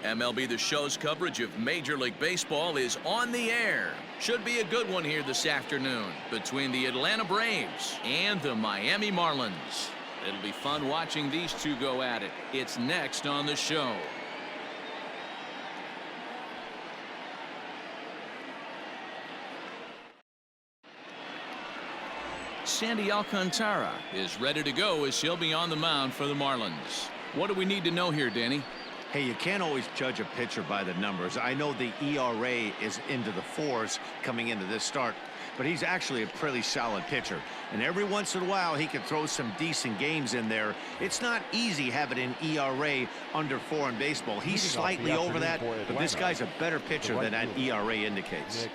MLB The Show's coverage of Major League Baseball is on the air. Should be a good one here this afternoon between the Atlanta Braves and the Miami Marlins. It'll be fun watching these two go at it. It's next on the show. Sandy Alcantara is ready to go as he'll be on the mound for the Marlins. What do we need to know here, Danny? Hey, you can't always judge a pitcher by the numbers. I know the ERA is into the 4s coming into this start, but he's actually a pretty solid pitcher. And every once in a while, he can throw some decent games in there. It's not easy having an ERA under 4 in baseball. He's slightly over that, but this guy's a better pitcher than that ERA indicates.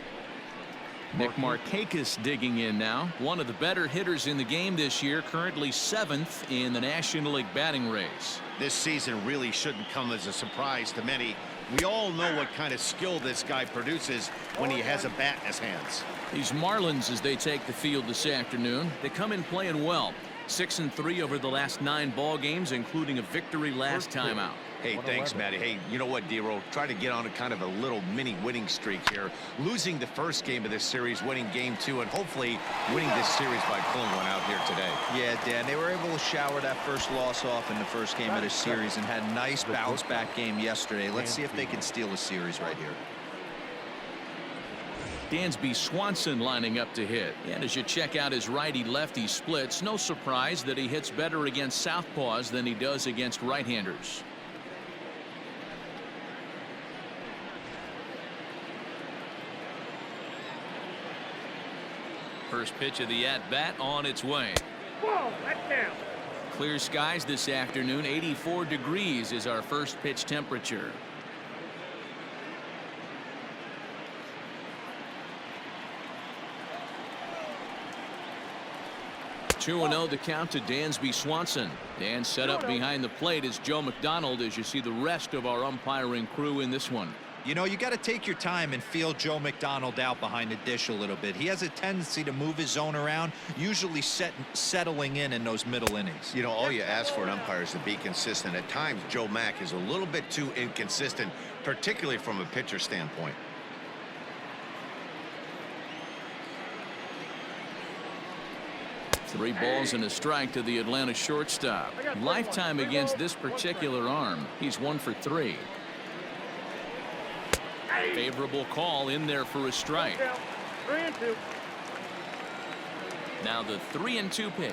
Nick Markakis digging in now. One of the better hitters in the game this year, currently 7th in the National League batting race. This season really shouldn't come as a surprise to many. We all know what kind of skill this guy produces when he has a bat in his hands. These Marlins, as they take the field this afternoon, they come in playing well. 6-3 over the last 9 ball games, including a victory last time out. Hey, thanks, Matty. Hey, you know what, D-Roll? Try to get on a kind of a little mini winning streak here. Losing the first game of this series, winning game 2, and hopefully winning this series by pulling one out here today. Yeah, Dan, they were able to shower that first loss off in the first game of this series and had a nice bounce-back game yesterday. Let's see if they can steal a series right here. Dansby Swanson lining up to hit. And as you check out his righty-lefty splits, no surprise that he hits better against southpaws than he does against right-handers. First pitch of the at-bat on its way. Whoa, that's down. Clear skies this afternoon. 84 degrees is our first pitch temperature. Two 2-0 the count to Dansby Swanson. Dan set up behind the plate is Joe McDonald as you see the rest of our umpiring crew in this one. You know, you got to take your time and feel Joe McDonald out behind the dish a little bit. He has a tendency to move his zone around, usually settling in those middle innings. You know, all you ask for an umpire is to be consistent. At times, Joe Mack is a little bit too inconsistent, particularly from a pitcher standpoint. Three balls and a strike to the Atlanta shortstop. Lifetime against this particular arm. He's 1 for 3. Favorable call in there for a strike. 3-2. Now the 3-2 pitch.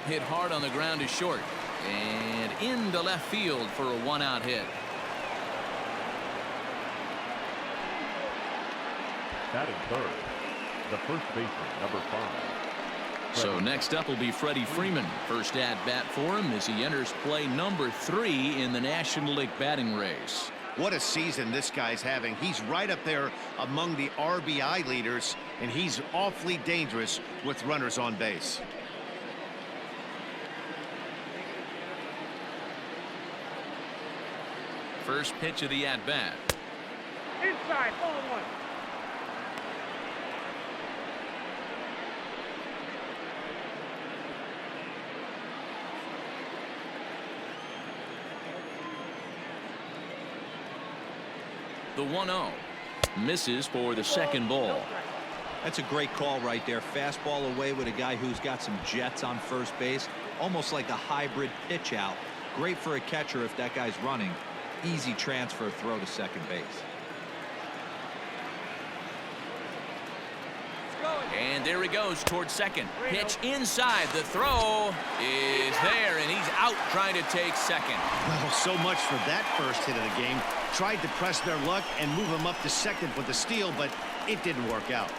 Hit hard on the ground is short. And into left field for a 1-out hit. Batting third, the first baseman, number 5. So next up will be Freddie Freeman. First at bat for him as he enters play number 3 in the National League batting race. What a season this guy's having. He's right up there among the RBI leaders, and he's awfully dangerous with runners on base. First pitch of the at bat. Inside, ball 1. The 1-0 misses for the second ball. That's a great call right there. Fastball away with a guy who's got some jets on first base, almost like a hybrid pitch out. Great for a catcher if that guy's running. Easy transfer throw to second base. And there he goes towards second. Pitch inside. The throw is there, and he's out trying to take second. Well, so much for that first hit of the game. Tried to press their luck and move him up to second with the steal, but it didn't work out.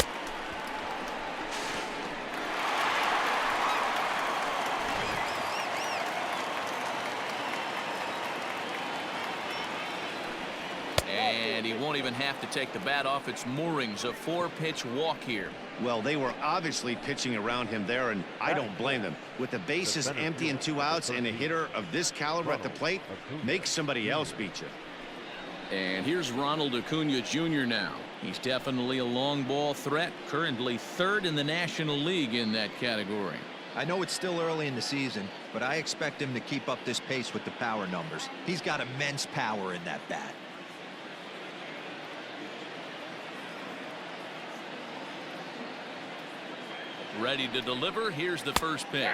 And he won't even have to take the bat off its moorings. A 4-pitch walk here. Well, they were obviously pitching around him there, and I don't blame them. With the bases empty and 2 outs and a hitter of this caliber at the plate, make somebody else beat you. And here's Ronald Acuna Jr. now. He's definitely a long ball threat, currently 3rd in the National League in that category. I know it's still early in the season, but I expect him to keep up this pace with the power numbers. He's got immense power in that bat. Ready to deliver. Here's the first pitch.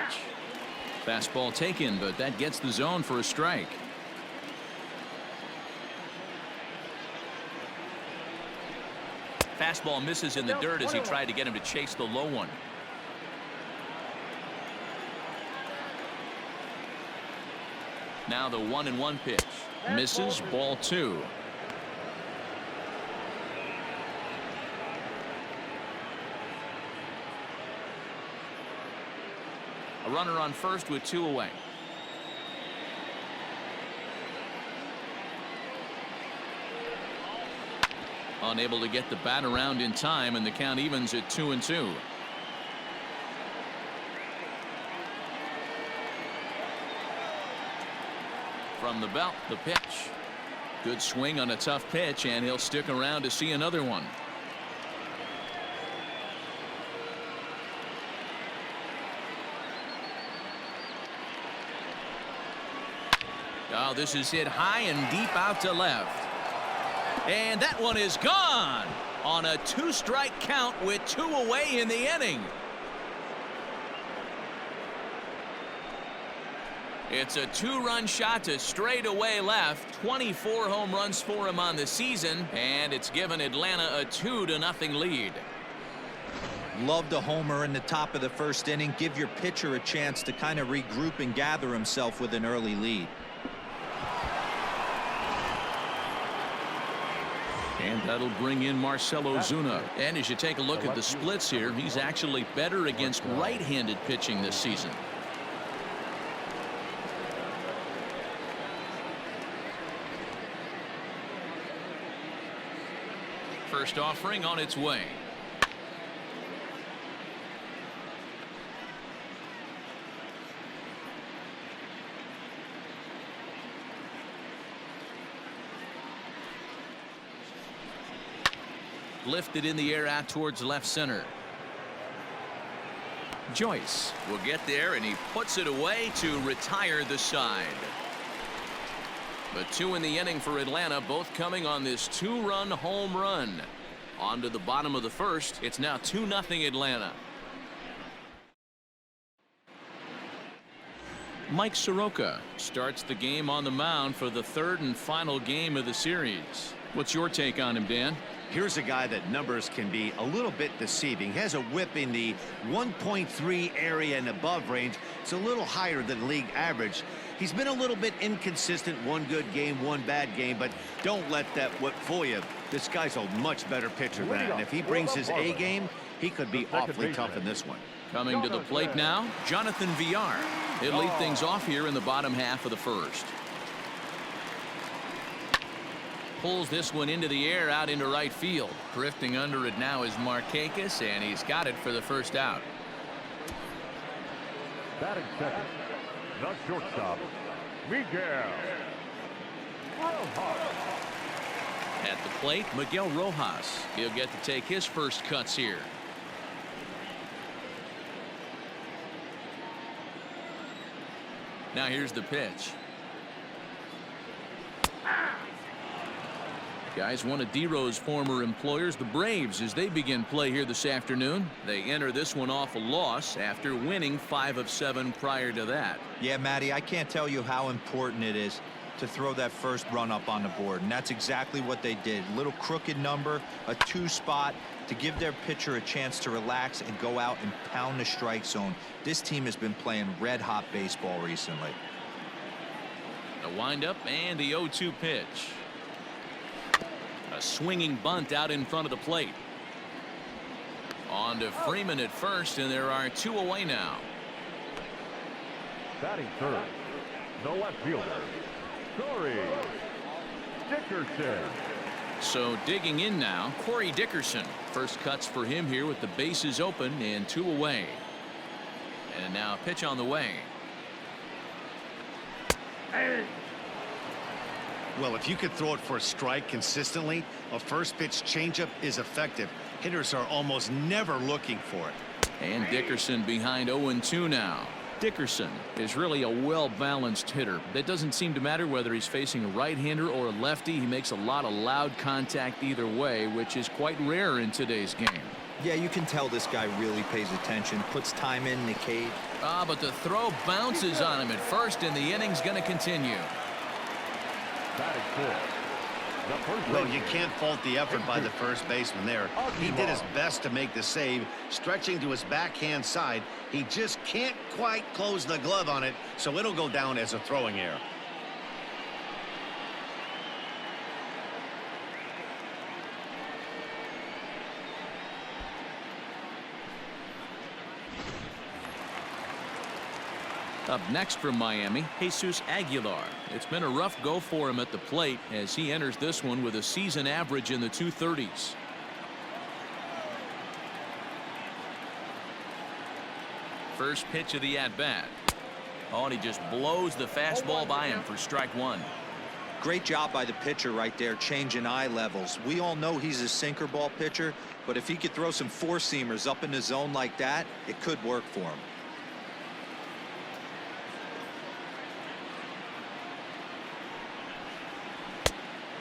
Fastball taken, but that gets the zone for a strike. Fastball misses in the dirt as he tried to get him to chase the low one. Now the 1-1 pitch. Misses, ball 2. A runner on first with 2 away. Unable to get the bat around in time, and the count evens at 2-2. From the belt, the pitch. Good swing on a tough pitch, and he'll stick around to see another one. Oh, this is hit high and deep out to left. And that one is gone on a 2-strike count with 2 away in the inning. It's a 2-run shot to straightaway left. 24 home runs for him on the season, and it's given Atlanta a 2-0 lead. Love the homer in the top of the first inning. Give your pitcher a chance to kind of regroup and gather himself with an early lead. And that'll bring in Marcell Ozuna. And as you take a look at the splits here, he's actually better against right-handed pitching this season. First offering on its way. Lifted in the air out towards left center. Joyce will get there, and he puts it away to retire the side. But 2 in the inning for Atlanta, both coming on this 2-run home run. On to the bottom of the first. It's now 2-0 Atlanta. Mike Soroka starts the game on the mound for the 3rd and final game of the series. What's your take on him, Dan? Here's a guy that numbers can be a little bit deceiving. He has a whip in the 1.3 area and above range. It's a little higher than league average. He's been a little bit inconsistent. 1 good game, 1 bad game, but don't let that whip fool you. This guy's a much better pitcher than that. And if he brings his A game, he could be awfully tough in this one. Coming to the plate now, Jonathan Villar. He'll lead things off here in the bottom half of the first. Pulls this one into the air out into right field. Drifting under it now is Markakis, and he's got it for the first out. Batting second, the shortstop, Miguel Rojas. At the plate, Miguel Rojas. He'll get to take his first cuts here. Now here's the pitch. Guys, one of D-Rose former employers, the Braves, as they begin play here this afternoon. They enter this one off a loss after winning 5 of 7 prior to that. Yeah, Matty, I can't tell you how important it is to throw that first run up on the board, and that's exactly what they did. Little crooked number, a 2 spot to give their pitcher a chance to relax and go out and pound the strike zone. This team has been playing red-hot baseball recently. The windup and the 0-2 pitch. A swinging bunt out in front of the plate. On to Freeman at first, and there are 2 away now. Batting third, the left fielder, Corey Dickerson. So digging in now, Corey Dickerson. First cuts for him here with the bases open and 2 away. And now a pitch on the way. Well, if you could throw it for a strike consistently, a first pitch changeup is effective. Hitters are almost never looking for it. And Dickerson behind 0-2 now. Dickerson is really a well-balanced hitter. That doesn't seem to matter whether he's facing a right-hander or a lefty. He makes a lot of loud contact either way, which is quite rare in today's game. Yeah, you can tell this guy really pays attention, puts time in the cage. But the throw bounces on him at first, and the inning's going to continue. Batting fifth. The first Well, baseman. you can't fault the effort by the first baseman there. He did his best to make the save, stretching to his backhand side. He just can't quite close the glove on it, so it'll go down as a throwing error. Up next from Miami, Jesus Aguilar. It's been a rough go for him at the plate as he enters this one with a season average in the 230s. First pitch of the at-bat. Oh, and he just blows the fastball by him for strike one. Great job by the pitcher right there, changing eye levels. We all know he's a sinker ball pitcher, but if he could throw some four-seamers up in the zone like that, it could work for him.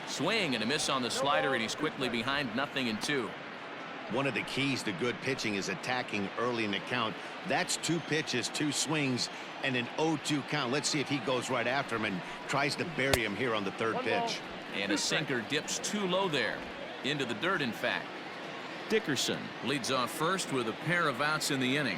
Swing and a miss on the slider, and he's quickly behind 0-2. One of the keys to good pitching is attacking early in the count. That's 2 pitches, 2 swings, and an 0-2 count. Let's see if he goes right after him and tries to bury him here on the third pitch. And a sinker dips too low there. Into the dirt, in fact. Dickerson leads off first with a pair of outs in the inning.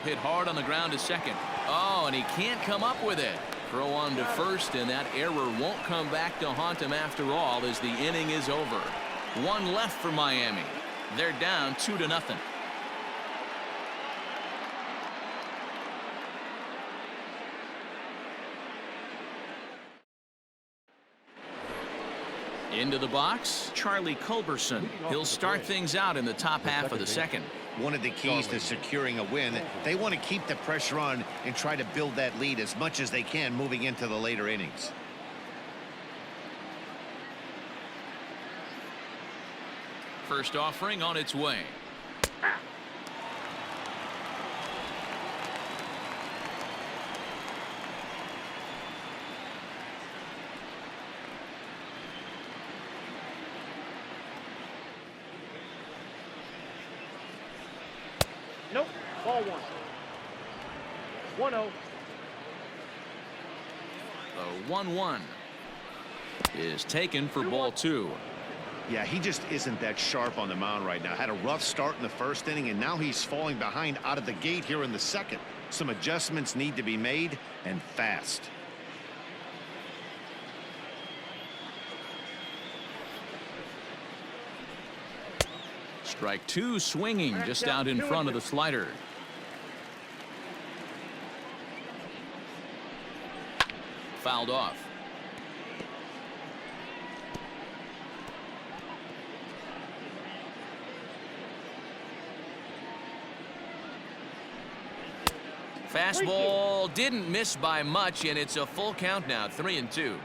Hit hard on the ground to second. Oh, and he can't come up with it. Throw on to first, and that error won't come back to haunt him after all as the inning is over. 1 left for Miami. They're down 2-0. Into the box, Charlie Culberson. He'll start things out in the top half of the second. One of the keys to securing a win, they want to keep the pressure on and try to build that lead as much as they can moving into the later innings. First offering on its way. Nope. Ball 1. 1-0. The 1-1 is taken for ball 2. Yeah, he just isn't that sharp on the mound right now. Had a rough start in the first inning, and now he's falling behind out of the gate here in the second. Some adjustments need to be made, and fast. Strike 2 swinging just out in front of the slider. Fouled off. Fastball didn't miss by much, and it's a full count now, 3-2.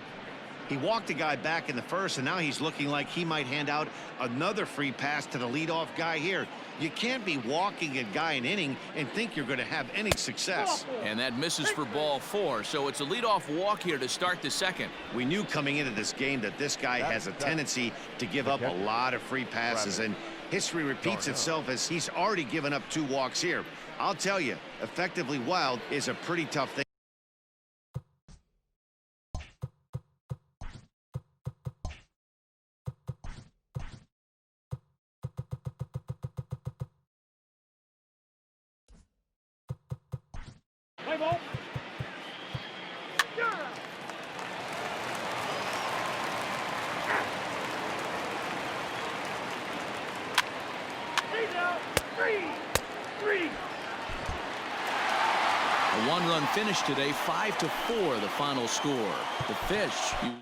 He walked a guy back in the first, and now he's looking like he might hand out another free pass to the leadoff guy here. You can't be walking a guy an inning and think you're going to have any success. And that misses for ball 4, so it's a leadoff walk here to start the second. We knew coming into this game that this guy has a tendency to give up a lot of free passes, and history repeats itself as he's already given up 2 walks here. I'll tell you, effectively wild is a pretty tough thing. Play ball. Yeah. He's out. 3-3. A 1-run finish today, 5-4 the final score. The Fish used